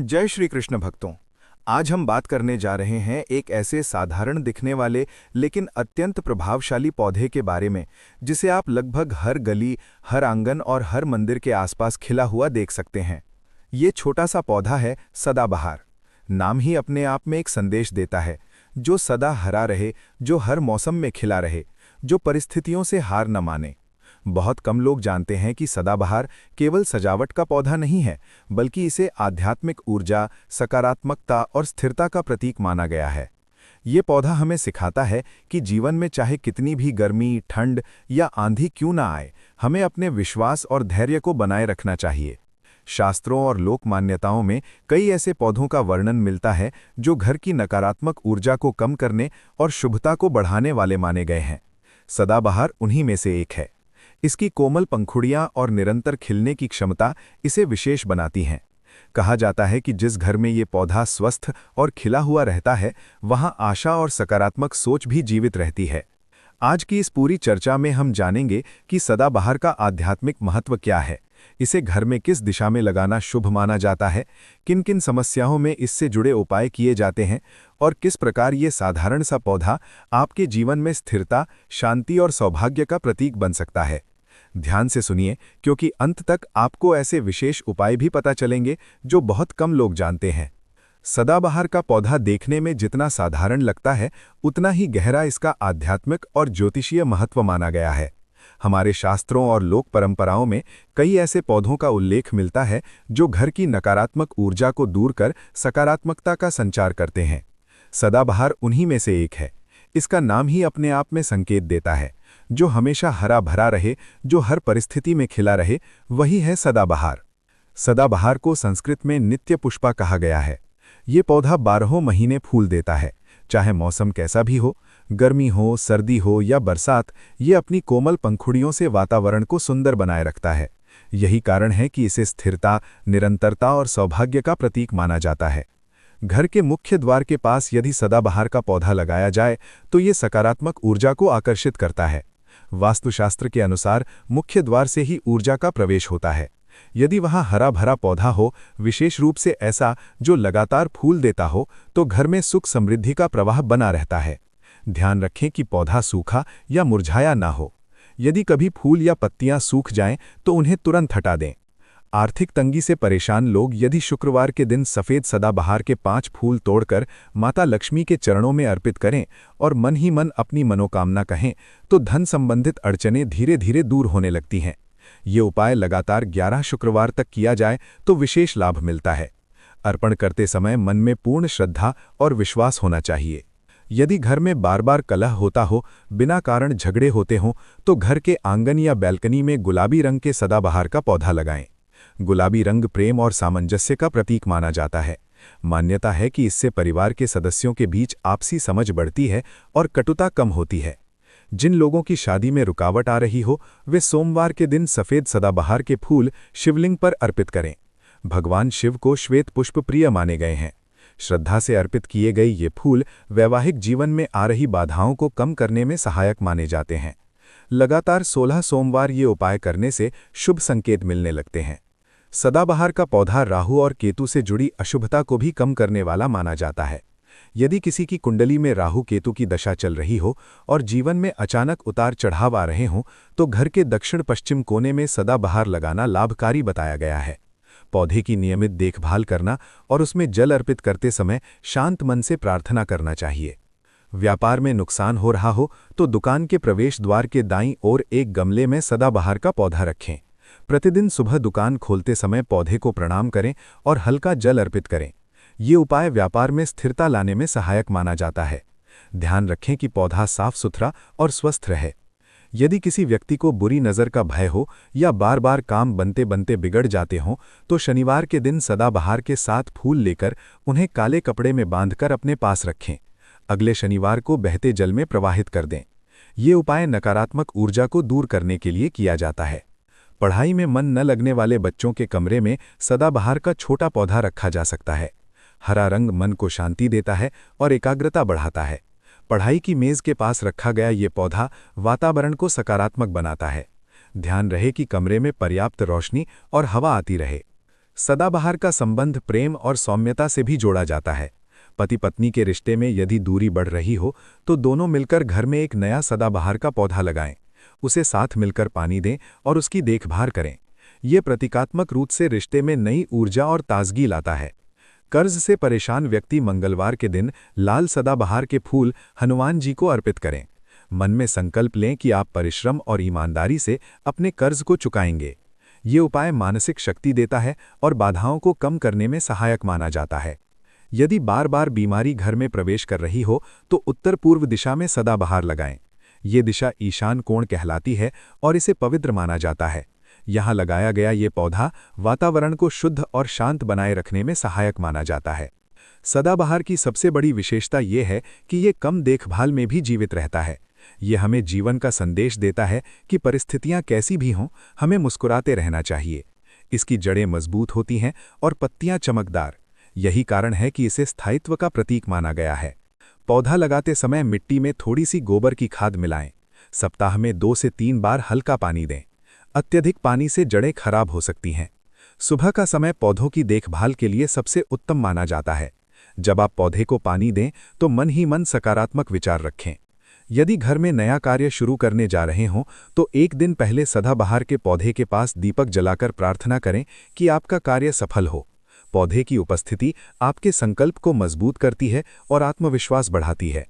जय श्री कृष्ण भक्तों। आज हम बात करने जा रहे हैं एक ऐसे साधारण दिखने वाले लेकिन अत्यंत प्रभावशाली पौधे के बारे में जिसे आप लगभग हर गली, हर आंगन और हर मंदिर के आसपास खिला हुआ देख सकते हैं। ये छोटा सा पौधा है सदाबहार। नाम ही अपने आप में एक संदेश देता है, जो सदा हरा रहे, जो हर मौसम में खिला रहे, जो परिस्थितियों से हार न माने। बहुत कम लोग जानते हैं कि सदाबहार केवल सजावट का पौधा नहीं है, बल्कि इसे आध्यात्मिक ऊर्जा, सकारात्मकता और स्थिरता का प्रतीक माना गया है। ये पौधा हमें सिखाता है कि जीवन में चाहे कितनी भी गर्मी, ठंड या आंधी क्यों ना आए, हमें अपने विश्वास और धैर्य को बनाए रखना चाहिए। शास्त्रों और लोक मान्यताओं में कई ऐसे पौधों का वर्णन मिलता है जो घर की नकारात्मक ऊर्जा को कम करने और शुभता को बढ़ाने वाले माने गए हैं। सदाबहार उन्हीं में से एक है। इसकी कोमल पंखुड़ियां और निरंतर खिलने की क्षमता इसे विशेष बनाती हैं। कहा जाता है कि जिस घर में ये पौधा स्वस्थ और खिला हुआ रहता है, वहां आशा और सकारात्मक सोच भी जीवित रहती है। आज की इस पूरी चर्चा में हम जानेंगे कि सदाबहार का आध्यात्मिक महत्व क्या है, इसे घर में किस दिशा में लगाना शुभ माना जाता है, किन किन समस्याओं में इससे जुड़े उपाय किए जाते हैं और किस प्रकार ये साधारण सा पौधा आपके जीवन में स्थिरता, शांति और सौभाग्य का प्रतीक बन सकता है। ध्यान से सुनिए, क्योंकि अंत तक आपको ऐसे विशेष उपाय भी पता चलेंगे जो बहुत कम लोग जानते हैं। सदाबहार का पौधा देखने में जितना साधारण लगता है, उतना ही गहरा इसका आध्यात्मिक और ज्योतिषीय महत्व माना गया है। हमारे शास्त्रों और लोक परंपराओं में कई ऐसे पौधों का उल्लेख मिलता है जो घर की नकारात्मक ऊर्जा को दूर कर सकारात्मकता का संचार करते हैं। सदाबहार उन्हीं में से एक है। इसका नाम ही अपने आप में संकेत देता है, जो हमेशा हरा भरा रहे, जो हर परिस्थिति में खिला रहे, वही है सदाबहार। सदाबहार को संस्कृत में नित्य पुष्पा कहा गया है। ये पौधा 12 महीने फूल देता है, चाहे मौसम कैसा भी हो, गर्मी हो, सर्दी हो या बरसात। ये अपनी कोमल पंखुड़ियों से वातावरण को सुंदर बनाए रखता है। यही कारण है कि इसे स्थिरता, निरंतरता और सौभाग्य का प्रतीक माना जाता है। घर के मुख्य द्वार के पास यदि सदाबहार का पौधा लगाया जाए तो ये सकारात्मक ऊर्जा को आकर्षित करता है। वास्तुशास्त्र के अनुसार मुख्य द्वार से ही ऊर्जा का प्रवेश होता है। यदि वहां हरा भरा पौधा हो, विशेष रूप से ऐसा जो लगातार फूल देता हो, तो घर में सुख समृद्धि का प्रवाह बना रहता है। ध्यान रखें कि पौधा सूखा या मुरझाया ना हो। यदि कभी फूल या पत्तियां सूख जाएं तो उन्हें तुरंत हटा दें। आर्थिक तंगी से परेशान लोग यदि शुक्रवार के दिन सफ़ेद सदाबहार के 5 फूल तोड़कर माता लक्ष्मी के चरणों में अर्पित करें और मन ही मन अपनी मनोकामना कहें, तो धन संबंधित अड़चनें धीरे धीरे दूर होने लगती हैं। ये उपाय लगातार 11 शुक्रवार तक किया जाए तो विशेष लाभ मिलता है। अर्पण करते समय मन में पूर्ण श्रद्धा और विश्वास होना चाहिए। यदि घर में बार बार कलह होता हो, बिना कारण झगड़े होते हों, तो घर के आंगन या बैल्कनी में गुलाबी रंग के सदाबहार का पौधा लगाएं। गुलाबी रंग प्रेम और सामंजस्य का प्रतीक माना जाता है। मान्यता है कि इससे परिवार के सदस्यों के बीच आपसी समझ बढ़ती है और कटुता कम होती है। जिन लोगों की शादी में रुकावट आ रही हो, वे सोमवार के दिन सफ़ेद सदाबहार के फूल शिवलिंग पर अर्पित करें। भगवान शिव को श्वेत पुष्प प्रिय माने गए हैं। श्रद्धा से अर्पित किए गए ये फूल वैवाहिक जीवन में आ रही बाधाओं को कम करने में सहायक माने जाते हैं। लगातार 16 सोमवार ये उपाय करने से शुभ संकेत मिलने लगते हैं। सदाबहार का पौधा राहु और केतु से जुड़ी अशुभता को भी कम करने वाला माना जाता है। यदि किसी की कुंडली में राहु केतु की दशा चल रही हो और जीवन में अचानक उतार चढ़ाव आ रहे हों, तो घर के दक्षिण पश्चिम कोने में सदाबहार लगाना लाभकारी बताया गया है। पौधे की नियमित देखभाल करना और उसमें जल अर्पित करते समय शांत मन से प्रार्थना करना चाहिए। व्यापार में नुकसान हो रहा हो तो दुकान के प्रवेश द्वार के दाईं ओर एक गमले में सदाबहार का पौधा रखें। प्रतिदिन सुबह दुकान खोलते समय पौधे को प्रणाम करें और हल्का जल अर्पित करें। ये उपाय व्यापार में स्थिरता लाने में सहायक माना जाता है। ध्यान रखें कि पौधा साफ सुथरा और स्वस्थ रहे। यदि किसी व्यक्ति को बुरी नज़र का भय हो या बार बार काम बनते बनते बिगड़ जाते हों, तो शनिवार के दिन सदाबहार के 7 फूल लेकर उन्हें काले कपड़े में बांधकर अपने पास रखें। अगले शनिवार को बहते जल में प्रवाहित कर दें। ये उपाय नकारात्मक ऊर्जा को दूर करने के लिए किया जाता है। पढ़ाई में मन न लगने वाले बच्चों के कमरे में सदाबहार का छोटा पौधा रखा जा सकता है। हरा रंग मन को शांति देता है और एकाग्रता बढ़ाता है। पढ़ाई की मेज के पास रखा गया ये पौधा वातावरण को सकारात्मक बनाता है। ध्यान रहे कि कमरे में पर्याप्त रोशनी और हवा आती रहे। सदाबहार का संबंध प्रेम और सौम्यता से भी जोड़ा जाता है। पति पत्नी के रिश्ते में यदि दूरी बढ़ रही हो तो दोनों मिलकर घर में एक नया सदाबहार का पौधा लगाएं, उसे साथ मिलकर पानी दें और उसकी देखभाल करें। ये प्रतीकात्मक रूप से रिश्ते में नई ऊर्जा और ताजगी लाता है। कर्ज से परेशान व्यक्ति मंगलवार के दिन लाल सदाबहार के फूल हनुमान जी को अर्पित करें। मन में संकल्प लें कि आप परिश्रम और ईमानदारी से अपने कर्ज को चुकाएंगे। ये उपाय मानसिक शक्ति देता है और बाधाओं को कम करने में सहायक माना जाता है। यदि बार बार बीमारी घर में प्रवेश कर रही हो तो उत्तर पूर्व दिशा में सदाबहार लगाएं। ये दिशा ईशान कोण कहलाती है और इसे पवित्र माना जाता है। यहाँ लगाया गया ये पौधा वातावरण को शुद्ध और शांत बनाए रखने में सहायक माना जाता है। सदाबहार की सबसे बड़ी विशेषता ये है कि ये कम देखभाल में भी जीवित रहता है। ये हमें जीवन का संदेश देता है कि परिस्थितियां कैसी भी हों, हमें मुस्कुराते रहना चाहिए। इसकी जड़ें मजबूत होती हैं और पत्तियां चमकदार। यही कारण है कि इसे स्थायित्व का प्रतीक माना गया है। पौधा लगाते समय मिट्टी में थोड़ी सी गोबर की खाद मिलाएं। सप्ताह में 2 से 3 बार हल्का पानी दें। अत्यधिक पानी से जड़ें खराब हो सकती हैं। सुबह का समय पौधों की देखभाल के लिए सबसे उत्तम माना जाता है। जब आप पौधे को पानी दें तो मन ही मन सकारात्मक विचार रखें। यदि घर में नया कार्य शुरू करने जा रहे हों तो एक दिन पहले सदाबहार के पौधे के पास दीपक जलाकर प्रार्थना करें कि आपका कार्य सफल हो। पौधे की उपस्थिति आपके संकल्प को मजबूत करती है और आत्मविश्वास बढ़ाती है।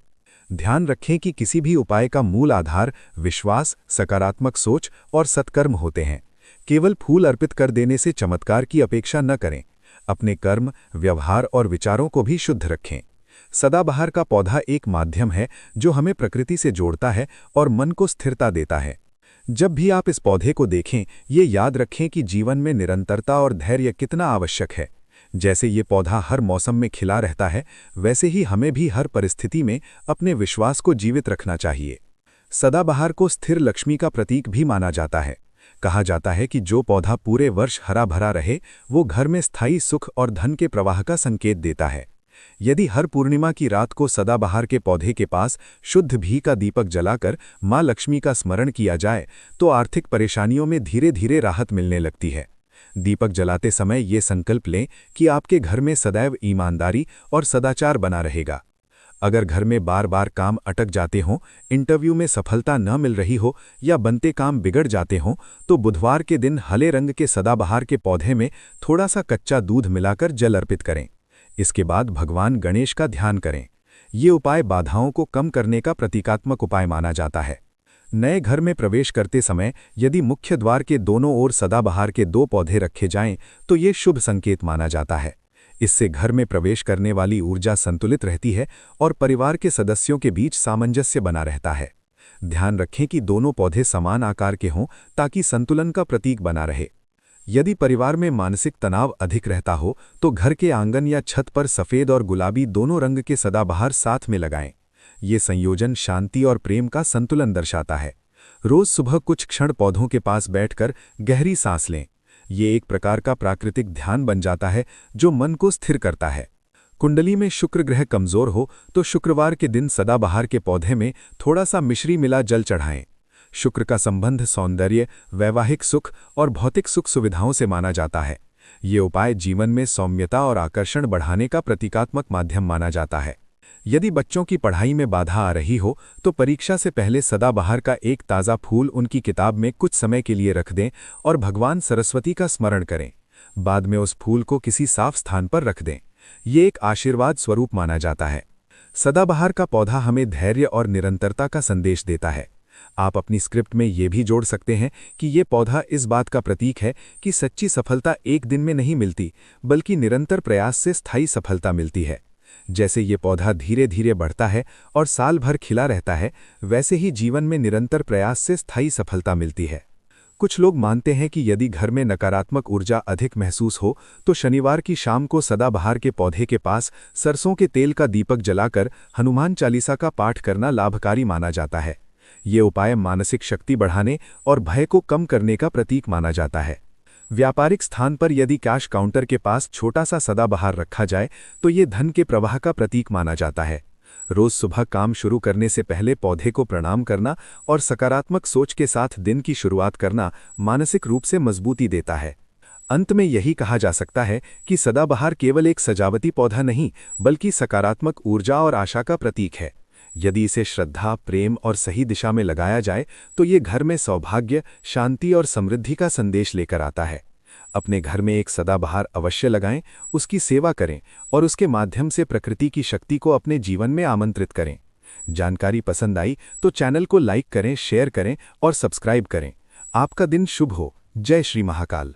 ध्यान रखें कि किसी भी उपाय का मूल आधार विश्वास, सकारात्मक सोच और सत्कर्म होते हैं। केवल फूल अर्पित कर देने से चमत्कार की अपेक्षा न करें। अपने कर्म, व्यवहार और विचारों को भी शुद्ध रखें। सदाबहार का पौधा एक माध्यम है जो हमें प्रकृति से जोड़ता है और मन को स्थिरता देता है। जब भी आप इस पौधे को देखें, ये याद रखें कि जीवन में निरंतरता और धैर्य कितना आवश्यक है। जैसे ये पौधा हर मौसम में खिला रहता है, वैसे ही हमें भी हर परिस्थिति में अपने विश्वास को जीवित रखना चाहिए। सदाबहार को स्थिर लक्ष्मी का प्रतीक भी माना जाता है। कहा जाता है कि जो पौधा पूरे वर्ष हरा भरा रहे, वो घर में स्थायी सुख और धन के प्रवाह का संकेत देता है। यदि हर पूर्णिमा की रात को सदाबहार के पौधे के पास शुद्ध घी का दीपक जलाकर मां लक्ष्मी का स्मरण किया जाए तो आर्थिक परेशानियों में धीरे धीरे राहत मिलने लगती है। दीपक जलाते समय ये संकल्प लें कि आपके घर में सदैव ईमानदारी और सदाचार बना रहेगा। अगर घर में बार बार काम अटक जाते हों, इंटरव्यू में सफलता न मिल रही हो या बनते काम बिगड़ जाते हों, तो बुधवार के दिन हरे रंग के सदाबहार के पौधे में थोड़ा सा कच्चा दूध मिलाकर जल अर्पित करें। इसके बाद भगवान गणेश का ध्यान करें। ये उपाय बाधाओं को कम करने का प्रतीकात्मक उपाय माना जाता है। नए घर में प्रवेश करते समय यदि मुख्य द्वार के दोनों ओर सदाबहार के 2 पौधे रखे जाएं तो ये शुभ संकेत माना जाता है। इससे घर में प्रवेश करने वाली ऊर्जा संतुलित रहती है और परिवार के सदस्यों के बीच सामंजस्य बना रहता है। ध्यान रखें कि दोनों पौधे समान आकार के हों ताकि संतुलन का प्रतीक बना रहे। यदि परिवार में मानसिक तनाव अधिक रहता हो तो घर के आंगन या छत पर सफ़ेद और गुलाबी दोनों रंग के सदाबहार साथ में लगाएं। ये संयोजन शांति और प्रेम का संतुलन दर्शाता है। रोज सुबह कुछ क्षण पौधों के पास बैठकर गहरी सांस लें। ये एक प्रकार का प्राकृतिक ध्यान बन जाता है जो मन को स्थिर करता है। कुंडली में शुक्र ग्रह कमजोर हो तो शुक्रवार के दिन सदाबहार के पौधे में थोड़ा सा मिश्री मिला जल चढ़ाएं। शुक्र का संबंध सौंदर्य, वैवाहिक सुख और भौतिक सुख सुविधाओं से माना जाता है। ये उपाय जीवन में सौम्यता और आकर्षण बढ़ाने का प्रतीकात्मक माध्यम माना जाता है। यदि बच्चों की पढ़ाई में बाधा आ रही हो तो परीक्षा से पहले सदाबहार का एक ताज़ा फूल उनकी किताब में कुछ समय के लिए रख दें और भगवान सरस्वती का स्मरण करें। बाद में उस फूल को किसी साफ स्थान पर रख दें। ये एक आशीर्वाद स्वरूप माना जाता है। सदाबहार का पौधा हमें धैर्य और निरंतरता का संदेश देता है। आप अपनी स्क्रिप्ट में ये भी जोड़ सकते हैं कि ये पौधा इस बात का प्रतीक है कि सच्ची सफलता एक दिन में नहीं मिलती, बल्कि निरंतर प्रयास से स्थायी सफलता मिलती है। जैसे ये पौधा धीरे धीरे बढ़ता है और साल भर खिला रहता है, वैसे ही जीवन में निरंतर प्रयास से स्थायी सफलता मिलती है। कुछ लोग मानते हैं कि यदि घर में नकारात्मक ऊर्जा अधिक महसूस हो तो शनिवार की शाम को सदाबहार के पौधे के पास सरसों के तेल का दीपक जलाकर हनुमान चालीसा का पाठ करना लाभकारी माना जाता है। ये उपाय मानसिक शक्ति बढ़ाने और भय को कम करने का प्रतीक माना जाता है। व्यापारिक स्थान पर यदि कैश काउंटर के पास छोटा सा सदाबहार रखा जाए तो ये धन के प्रवाह का प्रतीक माना जाता है। रोज सुबह काम शुरू करने से पहले पौधे को प्रणाम करना और सकारात्मक सोच के साथ दिन की शुरुआत करना मानसिक रूप से मजबूती देता है। अंत में यही कहा जा सकता है कि सदाबहार केवल एक सजावटी पौधा नहीं, बल्कि सकारात्मक ऊर्जा और आशा का प्रतीक है। यदि इसे श्रद्धा, प्रेम और सही दिशा में लगाया जाए तो ये घर में सौभाग्य, शांति और समृद्धि का संदेश लेकर आता है। अपने घर में एक सदाबहार अवश्य लगाएं, उसकी सेवा करें और उसके माध्यम से प्रकृति की शक्ति को अपने जीवन में आमंत्रित करें। जानकारी पसंद आई तो चैनल को लाइक करें, शेयर करें और सब्सक्राइब करें। आपका दिन शुभ हो। जय श्री महाकाल।